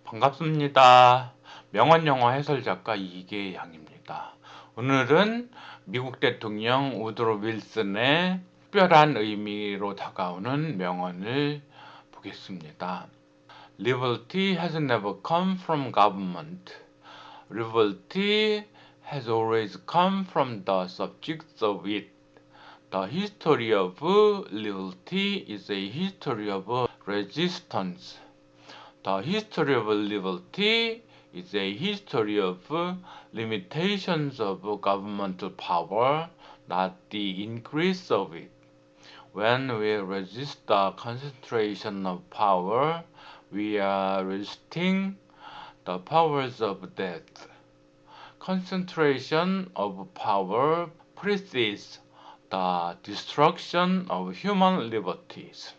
반갑습니다. 명언영어 해설작가 이계양입니다. 오늘은 미국 대통령 우드로 윌슨의 특별한 의미로 다가오는 명언을 보겠습니다. Liberty has never come from government. Liberty has always come from the subjects of it. The history of liberty is a history of resistance. The history of liberty is a history of limitations of governmental power, not the increase of it. When we resist the concentration of power, we are resisting the powers of death. Concentration of power precedes the destruction of human liberties.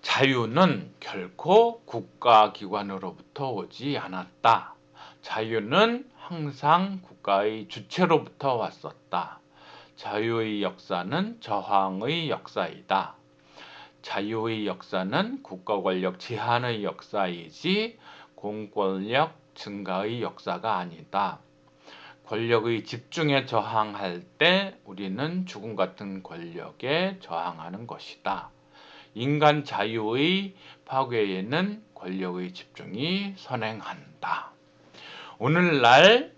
자유는 결코 국가기관으로부터 오지 않았다. 자유는 항상 국가의 주체로부터 왔었다. 자유의 역사는 저항의 역사이다. 자유의 역사는 국가권력 제한의 역사이지 공권력 증가의 역사가 아니다. 권력의 집중에 저항할 때 우리는 죽음 같은 권력에 저항하는 것이다. 인간 자유의 파괴에는 권력의 집중이 선행한다. 오늘날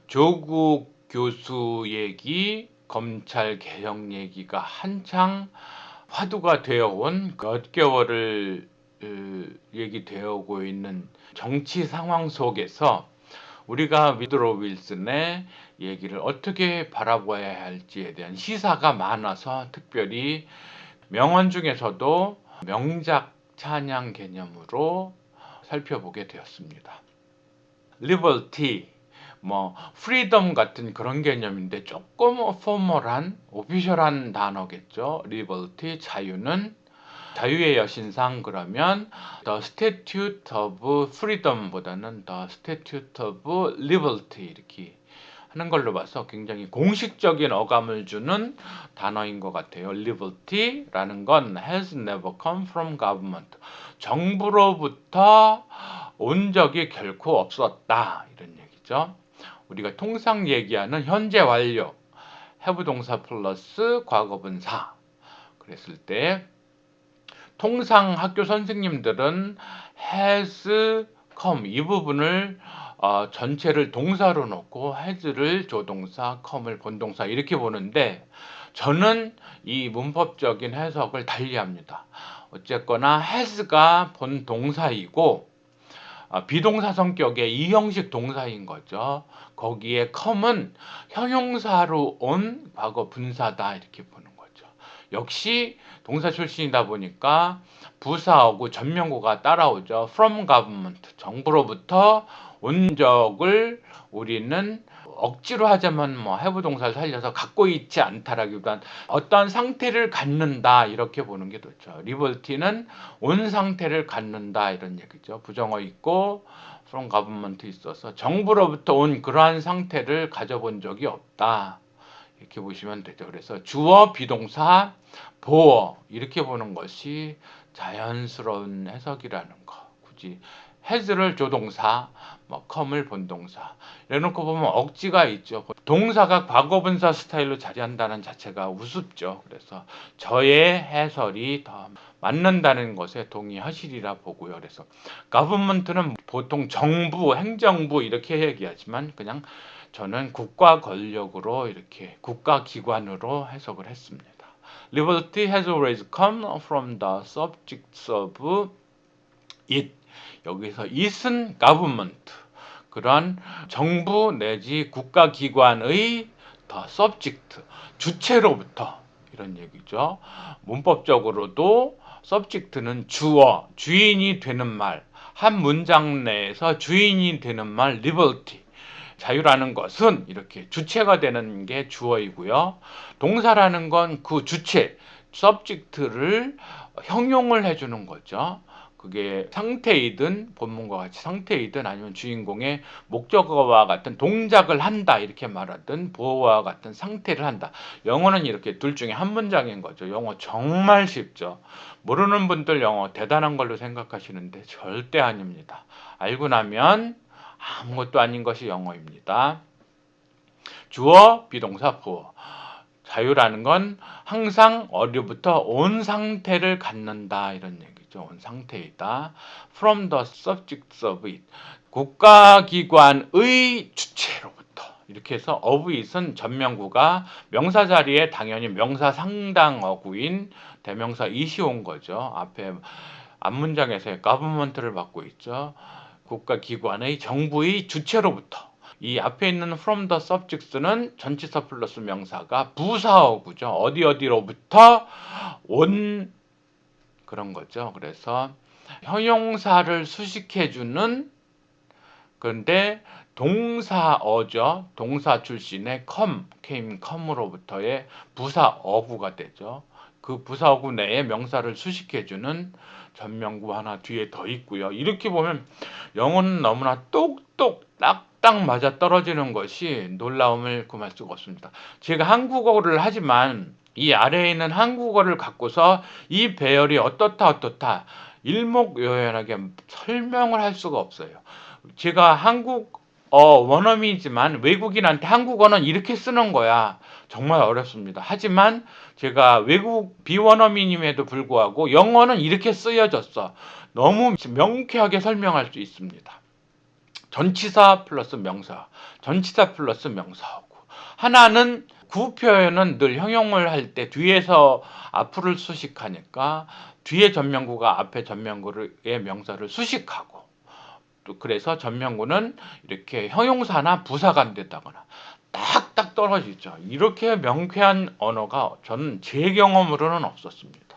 조국 교수 얘기, 검찰 개혁 얘기가 한창 화두가 되어온 몇 개월을 얘기되어 오고 있는 정치 상황 속에서 우리가 우드로 윌슨의 얘기를 어떻게 바라봐야 할지에 대한 시사가 많아서 특별히 명언 중에서도 명작 찬양 개념으로 살펴보게 되었습니다. liberty, freedom 같은 그런 개념인데 조금 포멀한, 오피셜한 단어겠죠. liberty, 자유는 자유의 여신상 그러면 the statute of freedom보다는 the statute of liberty 이렇게 하는 걸로 봐서 굉장히 공식적인 어감을 주는 단어인 것 같아요. liberty라는 건 has never come from government. 정부로부터 온 적이 결코 없었다. 이런 얘기죠. 우리가 통상 얘기하는 현재 완료, have 동사 플러스 과거분사 그랬을 때 통상 학교 선생님들은 has come 이 부분을 전체를 동사로 놓고 has를 조동사, come을 본동사 이렇게 보는데 저는 이 문법적인 해석을 달리합니다. 어쨌거나 has가 본동사이고 비동사 성격의 이형식 동사인 거죠. 거기에 come은 형용사로 온 과거 분사다 이렇게 보는 거죠. 역시 동사 출신이다 보니까 부사하고 전명구가 따라오죠. from government, 정부로부터 온 적을 우리는 억지로 하자면 have 동사를 살려서 갖고 있지 않다라기보단 어떤 상태를 갖는다 이렇게 보는 게 좋죠. liberty는 온 상태를 갖는다 이런 얘기죠. 부정어 있고 from government 있어서 정부로부터 온 그러한 상태를 가져본 적이 없다. 이렇게 보시면 되죠. 그래서 주어, 비동사, 보어 이렇게 보는 것이 자연스러운 해석이라는 거. 굳이 has를 조동사, come을 본동사 이래놓고 보면 억지가 있죠. 동사가 과거분사 스타일로 자리한다는 자체가 우습죠. 그래서 저의 해설이 더 맞는다는 것에 동의하시리라 보고요. 그래서 government는 보통 정부, 행정부 이렇게 얘기하지만 그냥 저는 국가 권력으로 이렇게 국가기관으로 해석을 했습니다. Liberty has always come from the subjects of it. 여기서 it은 government, 그런 정부 내지 국가기관의 the subject, 주체로부터 이런 얘기죠. 문법적으로도 subject는 주어, 주인이 되는 말, 한 문장 내에서 주인이 되는 말 liberty. 자유라는 것은 이렇게 주체가 되는 게 주어이고요. 동사라는 건 그 주체, subject를 형용을 해주는 거죠. 그게 상태이든 본문과 같이 상태이든 아니면 주인공의 목적어와 같은 동작을 한다 이렇게 말하든 보어와 같은 상태를 한다. 영어는 이렇게 둘 중에 한 문장인 거죠. 영어 정말 쉽죠. 모르는 분들 영어 대단한 걸로 생각하시는데 절대 아닙니다. 알고 나면 아무것도 아닌 것이 영어입니다. 주어, 비동사, 보어. 자유라는 건 항상 어디부터 온 상태를 갖는다 이런 얘기죠. 온 상태이다. From the subjects of it. 국가기관의 주체로부터. 이렇게 해서 of it은 전명구가 명사 자리에 당연히 명사 상당어구인 대명사 it이 온 거죠. 앞에 앞문장에서의 government를 받고 있죠. 국가기관의 정부의 주체로부터. 이 앞에 있는 from the subjects는 전치사 플러스 명사가 부사어구죠. 어디로부터 온 그런 거죠. 그래서 형용사를 수식해주는 그런데 동사어죠. 동사 출신의 come으로부터의 부사어구가 되죠. 그 부사어구 내에 명사를 수식해주는 전명구 하나 뒤에 더 있고요. 이렇게 보면 영어는 너무나 똑똑 딱딱 맞아 떨어지는 것이 놀라움을 금할 수가 없습니다. 제가 한국어를 하지만 이 아래에 있는 한국어를 갖고서 이 배열이 어떻다 일목요연하게 설명을 할 수가 없어요. 제가 한국어 원어민이지만 외국인한테 한국어는 이렇게 쓰는 거야. 정말 어렵습니다. 하지만 제가 외국 비원어민임에도 불구하고 영어는 이렇게 쓰여졌어. 너무 명쾌하게 설명할 수 있습니다. 전치사 플러스 명사, 전치사 플러스 명사하고 하나는 구 표현은 늘 형용을 할 때 뒤에서 앞을 수식하니까 뒤에 전명구가 앞에 전명구의 명사를 수식하고 또 그래서 전명구는 이렇게 형용사나 부사가 안 된다거나 딱딱 떨어지죠. 이렇게 명쾌한 언어가 저는 제 경험으로는 없었습니다.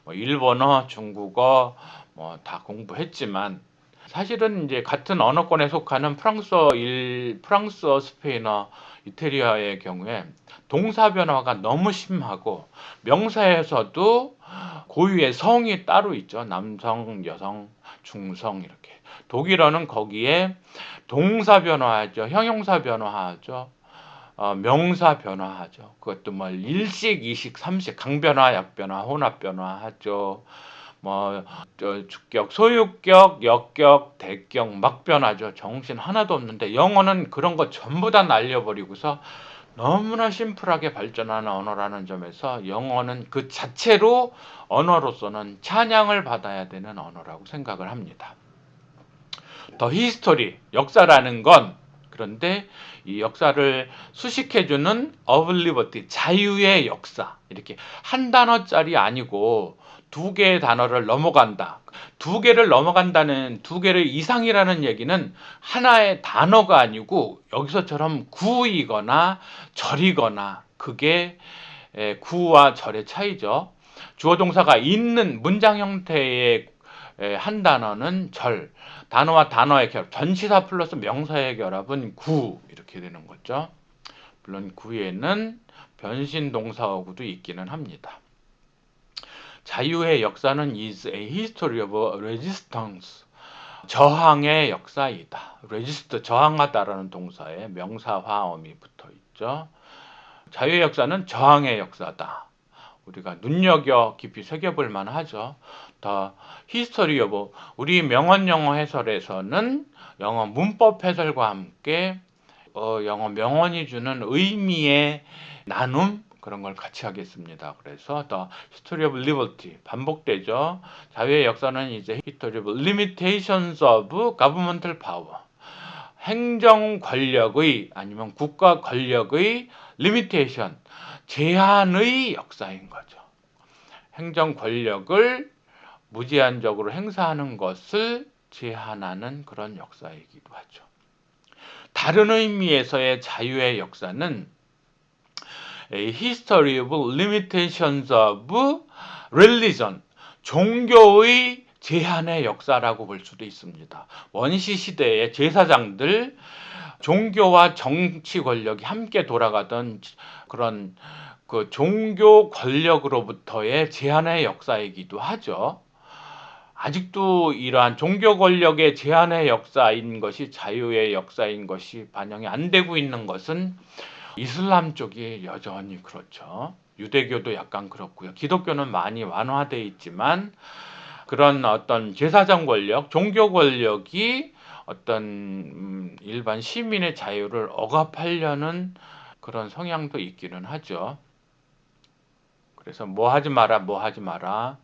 뭐 일본어, 중국어 뭐 다 공부했지만 사실은 이제 같은 언어권에 속하는 프랑스어, 스페인어, 이태리어의 경우에 동사 변화가 너무 심하고 명사에서도 고유의 성이 따로 있죠. 남성, 여성, 중성 이렇게. 독일어는 거기에 동사 변화하죠. 형용사 변화하죠. 명사 변화하죠. 그것도 뭐 일식, 이식, 삼식, 강변화, 약변화, 혼합 변화하죠. 뭐 주격, 소유격, 역격, 대격, 막 변하죠. 정신 하나도 없는데 영어는 그런 거 전부 다 날려버리고서 너무나 심플하게 발전하는 언어라는 점에서 영어는 그 자체로 언어로서는 찬양을 받아야 되는 언어라고 생각을 합니다. 더 히스토리, 역사라는 건 그런데 이 역사를 수식해주는 of liberty, 자유의 역사 이렇게 한 단어짜리 아니고 두 개의 단어를 넘어간다. 두 개를 넘어간다는 두 개를 이상이라는 얘기는 하나의 단어가 아니고 여기서처럼 구이거나 절이거나 그게 구와 절의 차이죠. 주어 동사가 있는 문장 형태의 한 단어는 절, 단어와 단어의 결합, 전치사 플러스 명사의 결합은 구 이렇게 되는 거죠. 물론 구에는 변신 동사어구도 있기는 합니다. 자유의 역사는 is a history of resistance. 저항의 역사이다. resist, 저항하다라는 동사에 명사화음이 붙어 있죠. 자유의 역사는 저항의 역사다. 우리가 눈여겨 깊이 새겨볼 만하죠. 더 히스토리 오브 우리 명언 영어 해설에서는 영어 문법 해설과 함께 영어 명언이 주는 의미의 나눔 그런 걸 같이 하겠습니다. 그래서 더 히스토리 오브 리버티 반복되죠. 자유의 역사는 이제 히스토리 오브 limitations of governmental power 행정 권력의 아니면 국가 권력의 limitation 제한의 역사인 거죠. 행정 권력을 무제한적으로 행사하는 것을 제한하는 그런 역사이기도 하죠. 다른 의미에서의 자유의 역사는 A history of limitations of religion, 종교의 제한의 역사라고 볼 수도 있습니다. 원시 시대의 제사장들, 종교와 정치 권력이 함께 돌아가던 그런 그 종교 권력으로부터의 제한의 역사이기도 하죠. 아직도 이러한 종교 권력의 제한의 역사인 것이 자유의 역사인 것이 반영이 안 되고 있는 것은 이슬람 쪽이 여전히 그렇죠. 유대교도 약간 그렇고요. 기독교는 많이 완화되어 있지만 그런 어떤 제사장 권력, 종교 권력이 어떤 일반 시민의 자유를 억압하려는 그런 성향도 있기는 하죠. 그래서 뭐 하지 마라, 뭐 하지 마라.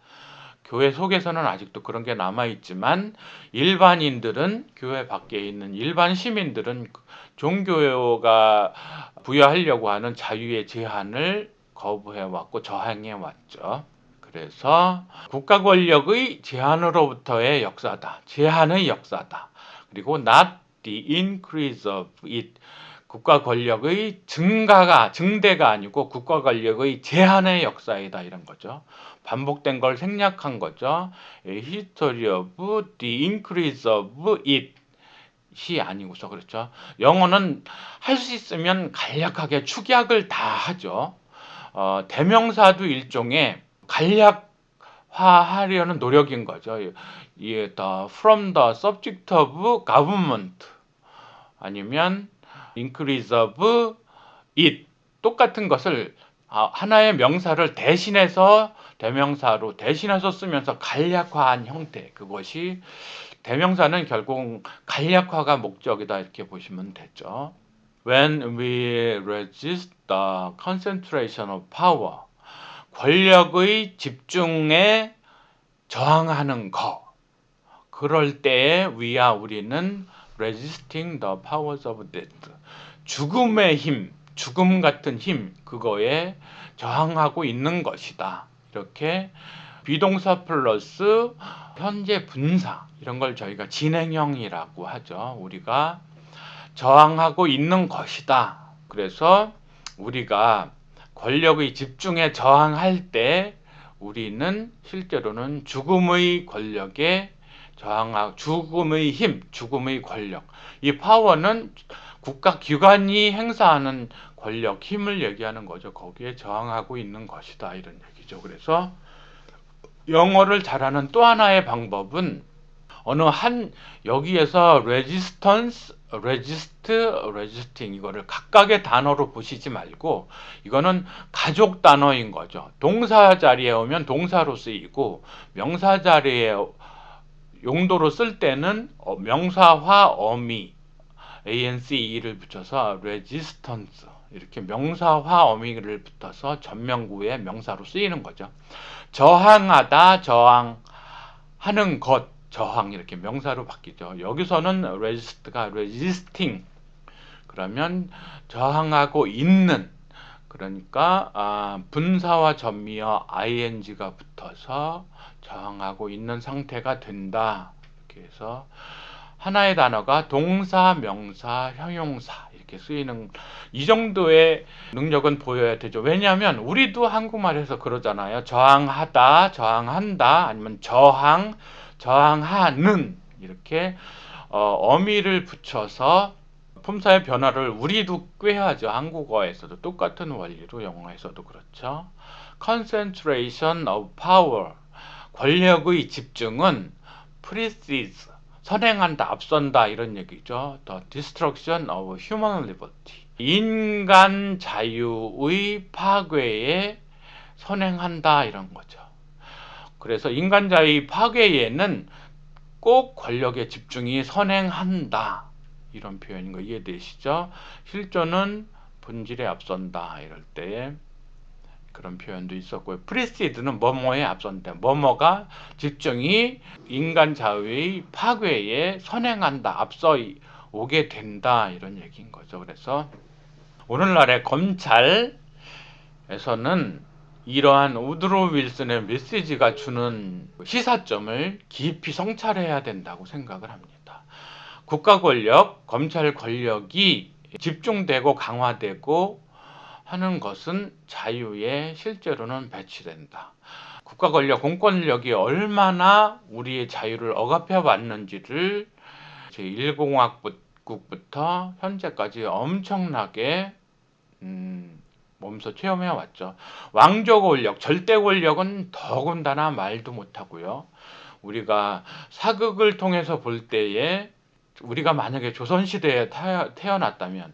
교회 속에서는 아직도 그런 게 남아있지만 일반인들은, 교회 밖에 있는 일반 시민들은 종교가 부여하려고 하는 자유의 제한을 거부해왔고 저항해왔죠. 그래서 국가 권력의 제한으로부터의 역사다. 제한의 역사다. 그리고 not the increase of it. 국가 권력의 증대가 아니고 국가 권력의 제한의 역사이다. 이런 거죠. 반복된 걸 생략한 거죠. History of the increase of it이 아니고서 그렇죠. 영어는 할 수 있으면 간략하게 축약을 다 하죠. 대명사도 일종의 간략화하려는 노력인 거죠. from the subject of government 아니면 increase of it 똑같은 것을 하나의 명사를 대신해서 대명사로 대신해서 쓰면서 간략화한 형태, 그것이 대명사는 결국 간략화가 목적이다 이렇게 보시면 되죠. When we resist the concentration of power, 권력의 집중에 저항하는 것, 그럴 때에 우리는 resisting the powers of death, 죽음의 힘, 죽음 같은 힘, 그거에 저항하고 있는 것이다. 이렇게 비동사 플러스 현재 분사, 이런 걸 저희가 진행형이라고 하죠. 우리가 저항하고 있는 것이다. 그래서 우리가 권력의 집중에 저항할 때 우리는 실제로는 죽음의 권력에 저항하고, 죽음의 힘, 죽음의 권력, 이 파워는 국가기관이 행사하는 권력, 힘을 얘기하는 거죠. 거기에 저항하고 있는 것이다 이런 얘기죠. 그래서 영어를 잘하는 또 하나의 방법은 여기에서 resistance, resist, resisting 이거를 각각의 단어로 보시지 말고 이거는 가족 단어인 거죠. 동사 자리에 오면 동사로 쓰이고 명사 자리에 용도로 쓸 때는 명사화 어미 ance를 붙여서 resistance 이렇게 명사화 어미를 붙어서 전명구의 명사로 쓰이는 거죠. 저항하다, 저항하는 것, 저항 이렇게 명사로 바뀌죠. 여기서는 resist가 resisting 그러면 저항하고 있는, 그러니까 분사와 전미어 ing가 붙어서 저항하고 있는 상태가 된다. 이렇게 해서 하나의 단어가 동사, 명사, 형용사 이렇게 쓰이는 이 정도의 능력은 보여야 되죠. 왜냐하면 우리도 한국말에서 그러잖아요. 저항하다, 저항한다, 아니면 저항하는 이렇게 어미를 붙여서 품사의 변화를 우리도 꾀하죠. 한국어에서도 똑같은 원리로 영어에서도 그렇죠. concentration of power, 권력의 집중은 precedes, 선행한다, 앞선다 이런 얘기죠. The destruction of human liberty, 인간 자유의 파괴에 선행한다 이런 거죠. 그래서 인간 자유의 파괴에는 꼭 권력의 집중이 선행한다 이런 표현인 거 이해되시죠? 실존은 본질에 앞선다 이럴 때 그런 표현도 있었고요. 프리시드는 뭐뭐에 앞선다. 뭐뭐가 집중이 인간 자유의 파괴에 선행한다. 앞서 오게 된다. 이런 얘기인 거죠. 그래서 오늘날의 검찰에서는 이러한 우드로 윌슨의 메시지가 주는 시사점을 깊이 성찰해야 된다고 생각을 합니다. 국가 권력, 검찰 권력이 집중되고 강화되고 하는 것은 자유에 실제로는 배치된다. 국가 권력, 공권력이 얼마나 우리의 자유를 억압해 왔는지를 제1공화국부터 현재까지 엄청나게 몸소 체험해 왔죠. 왕조 권력, 절대 권력은 더군다나 말도 못하고요. 우리가 사극을 통해서 볼 때에 우리가 만약에 조선시대에 태어났다면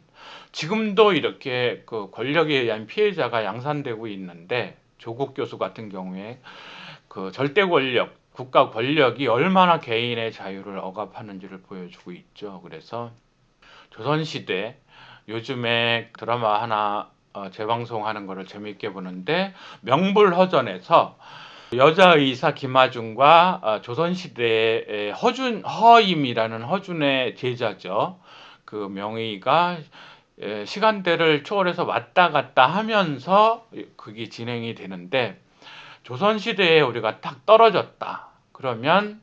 지금도 이렇게 그 권력에 의한 피해자가 양산되고 있는데, 조국 교수 같은 경우에 그 절대 권력, 국가 권력이 얼마나 개인의 자유를 억압하는지를 보여주고 있죠. 그래서 조선시대, 요즘에 드라마 하나 재방송하는 거를 재밌게 보는데, 명불허전에서 여자 의사 김아중과 조선시대의 허임이라는 허준의 제자죠. 그 명의가 시간대를 초월해서 왔다 갔다 하면서 그게 진행이 되는데, 조선시대에 우리가 딱 떨어졌다 그러면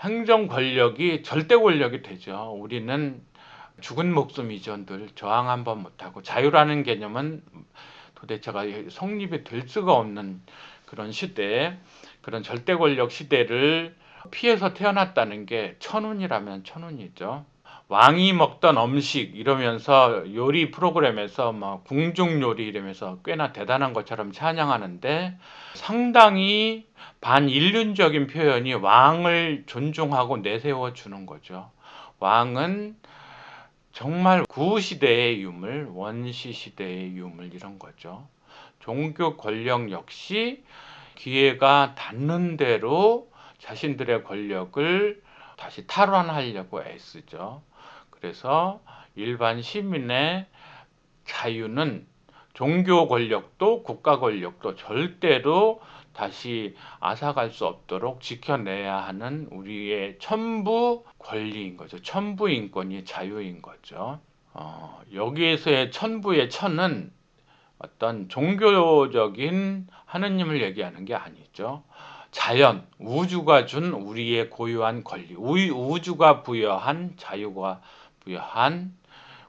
행정 권력이 절대 권력이 되죠. 우리는 죽은 목숨이죠. 늘 저항 한번 못하고, 자유라는 개념은 도대체가 성립이 될 수가 없는 그런 시대, 그런 절대 권력 시대를 피해서 태어났다는 게 천운이라면 천운이죠. 왕이 먹던 음식 이러면서 요리 프로그램에서 뭐 궁중 요리 이러면서 꽤나 대단한 것처럼 찬양하는데, 상당히 반인륜적인 표현이 왕을 존중하고 내세워 주는 거죠. 왕은 정말 구시대의 유물, 원시 시대의 유물 이런 거죠. 종교 권력 역시 기회가 닿는 대로 자신들의 권력을 다시 탈환하려고 애쓰죠. 그래서 일반 시민의 자유는 종교 권력도 국가 권력도 절대로 다시 앗아갈 수 없도록 지켜내야 하는 우리의 천부 권리인 거죠. 천부 인권이 자유인 거죠. 여기에서의 천부의 천은 어떤 종교적인 하느님을 얘기하는 게 아니죠. 자연, 우주가 준 우리의 고유한 권리, 우주가 부여한, 자유가 부여한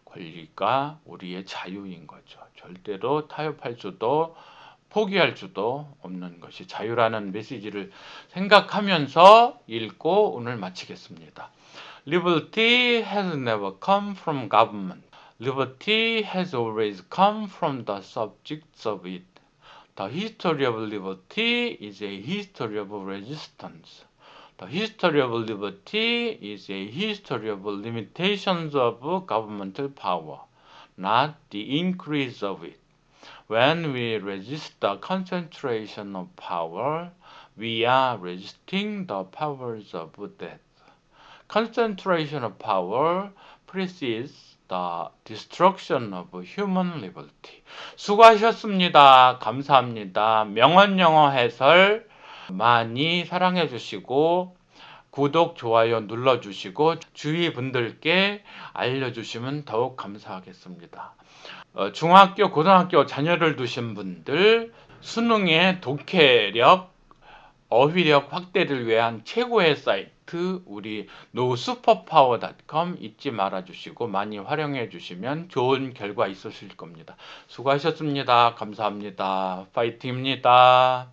권리가 우리의 자유인 거죠. 절대로 타협할 수도 포기할 수도 없는 것이 자유라는 메시지를 생각하면서 읽고 오늘 마치겠습니다. Liberty has never come from government. Liberty has always come from the subjects of it. The history of liberty is a history of resistance. The history of liberty is a history of limitations of governmental power, not the increase of it. When we resist the concentration of power, we are resisting the powers of death. Concentration of power precedes the destruction of human liberty. 수고하셨습니다. 감사합니다. 명언 영어 해설 많이 사랑해 주시고 구독, 좋아요 눌러주시고 주위 분들께 알려주시면 더욱 감사하겠습니다. 중학교, 고등학교 자녀를 두신 분들 수능의 독해력, 어휘력 확대를 위한 최고의 사이트 우리 nosuperpower.com 잊지 말아주시고 많이 활용해 주시면 좋은 결과 있으실 겁니다. 수고하셨습니다. 감사합니다. 파이팅입니다.